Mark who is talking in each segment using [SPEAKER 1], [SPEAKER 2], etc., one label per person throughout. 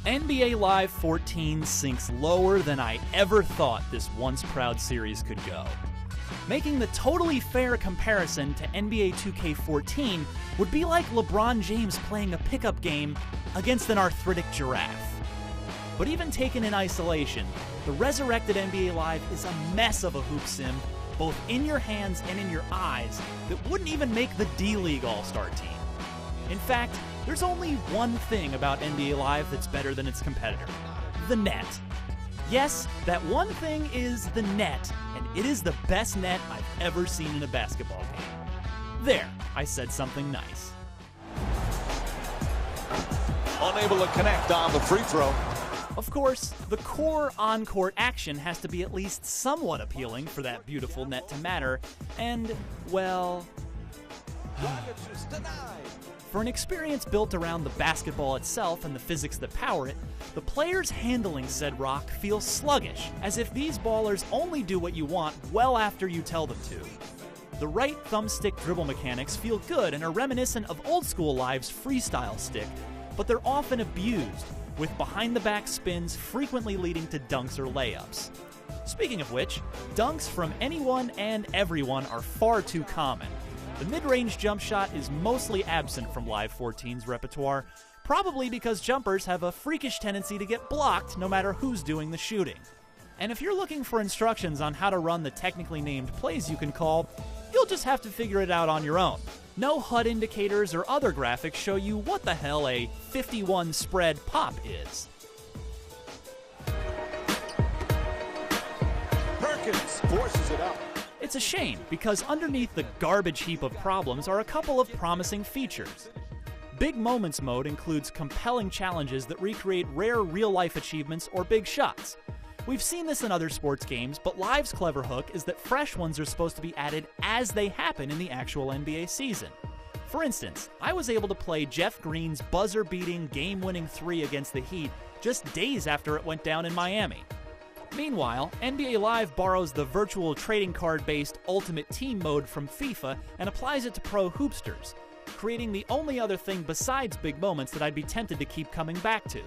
[SPEAKER 1] NBA Live 14 sinks lower than I ever thought this once proud series could go. Making the totally fair comparison to NBA 2K14 would be like LeBron James playing a pickup game against an arthritic giraffe. But even taken in isolation, the resurrected NBA Live is a mess of a hoop sim, both in your hands and in your eyes, that wouldn't even make the D-League All-Star team. In fact, there's only one thing about NBA Live that's better than its competitor: the net. Yes, that one thing is the net, and it is the best net I've ever seen in a basketball game. There, I said something nice.
[SPEAKER 2] Unable to connect on the free throw.
[SPEAKER 1] Of course, the core on-court action has to be at least somewhat appealing for that beautiful net to matter, and, well... For an experience built around the basketball itself and the physics that power it, the players handling said rock feels sluggish, as if these ballers only do what you want well after you tell them to. The right thumbstick dribble mechanics feel good and are reminiscent of old-school Live's freestyle stick, but they're often abused, with behind-the-back spins frequently leading to dunks or layups. Speaking of which, dunks from anyone and everyone are far too common. The mid-range jump shot is mostly absent from Live 14's repertoire, probably because jumpers have a freakish tendency to get blocked no matter who's doing the shooting. And if you're looking for instructions on how to run the technically named plays you can call, you'll just have to figure it out on your own. No HUD indicators or other graphics show you what the hell a 51 spread pop is.
[SPEAKER 2] Perkins forces it up.
[SPEAKER 1] It's a shame, because underneath the garbage heap of problems are a couple of promising features. Big Moments mode includes compelling challenges that recreate rare real-life achievements or big shots. We've seen this in other sports games, but Live's clever hook is that fresh ones are supposed to be added as they happen in the actual NBA season. For instance, I was able to play Jeff Green's buzzer-beating, game-winning three against the Heat just days after it went down in Miami. Meanwhile, NBA Live borrows the virtual trading card-based Ultimate Team mode from FIFA and applies it to pro hoopsters, creating the only other thing besides Big Moments that I'd be tempted to keep coming back to.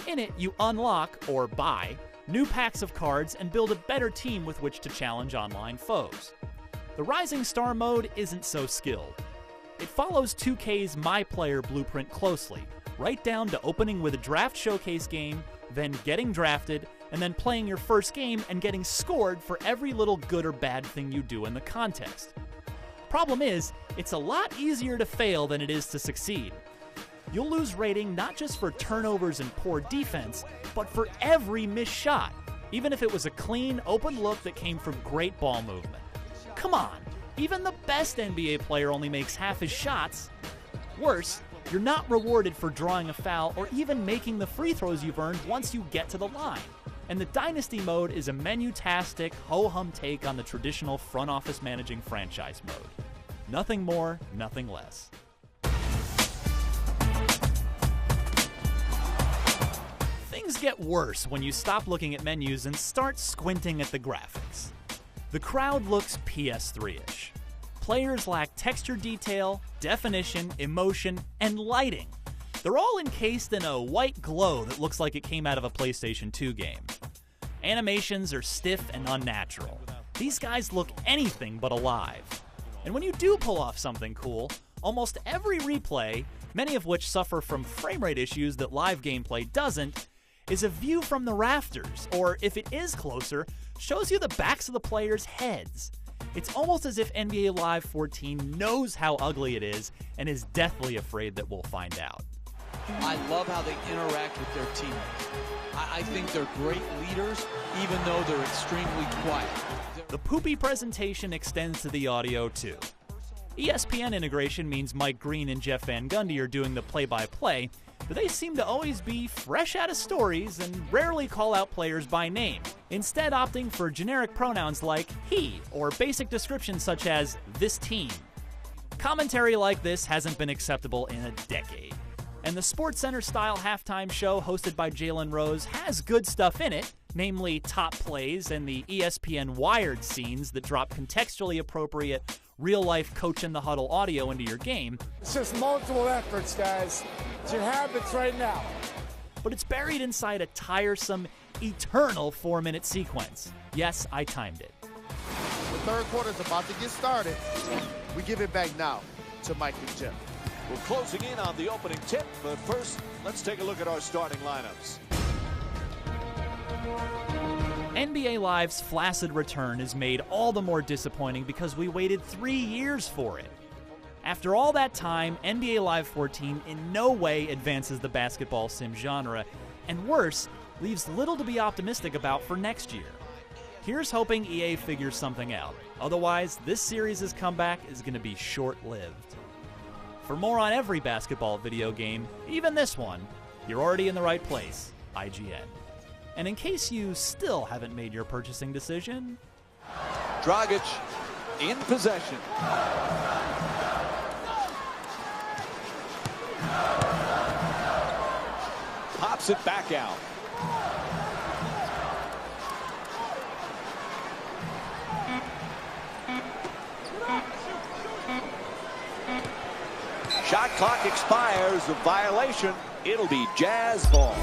[SPEAKER 1] In it, you unlock, or buy, new packs of cards and build a better team with which to challenge online foes. The Rising Star mode isn't so skilled. It follows 2K's My Player blueprint closely, right down to opening with a draft showcase game, then getting drafted, and then playing your first game and getting scored for every little good or bad thing you do in the contest. Problem is, it's a lot easier to fail than it is to succeed. You'll lose rating not just for turnovers and poor defense, but for every missed shot, even if it was a clean, open look that came from great ball movement. Come on, even the best NBA player only makes half his shots. Worse, you're not rewarded for drawing a foul or even making the free throws you've earned once you get to the line. And the Dynasty mode is a menu-tastic, ho-hum take on the traditional front office managing franchise mode. Nothing more, nothing less. Things get worse when you stop looking at menus and start squinting at the graphics. The crowd looks PS3-ish. Players lack texture detail, definition, emotion, and lighting. They're all encased in a white glow that looks like it came out of a PlayStation 2 game. Animations are stiff and unnatural. These guys look anything but alive. And when you do pull off something cool, almost every replay, many of which suffer from frame rate issues that live gameplay doesn't, is a view from the rafters, or if it is closer, shows you the backs of the players' heads. It's almost as if NBA Live 14 knows how ugly it is and is deathly afraid that we'll find out.
[SPEAKER 3] I love how they interact with their teammates. I think they're great leaders, even though they're extremely quiet.
[SPEAKER 1] The poopy presentation extends to the audio, too. ESPN integration means Mike Green and Jeff Van Gundy are doing the play-by-play, but they seem to always be fresh out of stories and rarely call out players by name, instead opting for generic pronouns like he, or basic descriptions such as this team. Commentary like this hasn't been acceptable in a decade. And the SportsCenter-style halftime show hosted by Jalen Rose has good stuff in it, namely top plays and the ESPN Wired scenes that drop contextually appropriate, real-life coach-in-the-huddle audio into your game.
[SPEAKER 4] It's just multiple efforts, guys. It's your habits right now.
[SPEAKER 1] but it's buried inside a tiresome, eternal 4-minute sequence. Yes, I timed it.
[SPEAKER 4] The third quarter is about to get started. We give it back now to Mike and Jeff.
[SPEAKER 2] We're closing in on the opening tip, but first, let's take a look at our starting lineups.
[SPEAKER 1] NBA Live's flaccid return is made all the more disappointing because we waited 3 years for it. After all that time, NBA Live 14 in no way advances the basketball sim genre, and worse, leaves little to be optimistic about for next year. Here's hoping EA figures something out. Otherwise, this series' comeback is going to be short-lived. For more on every basketball video game, even this one, you're already in the right place, IGN. And in case you still haven't made your purchasing decision...
[SPEAKER 2] Dragic in possession. Pops it back out. Shot clock expires. A violation. It'll be Jazz ball.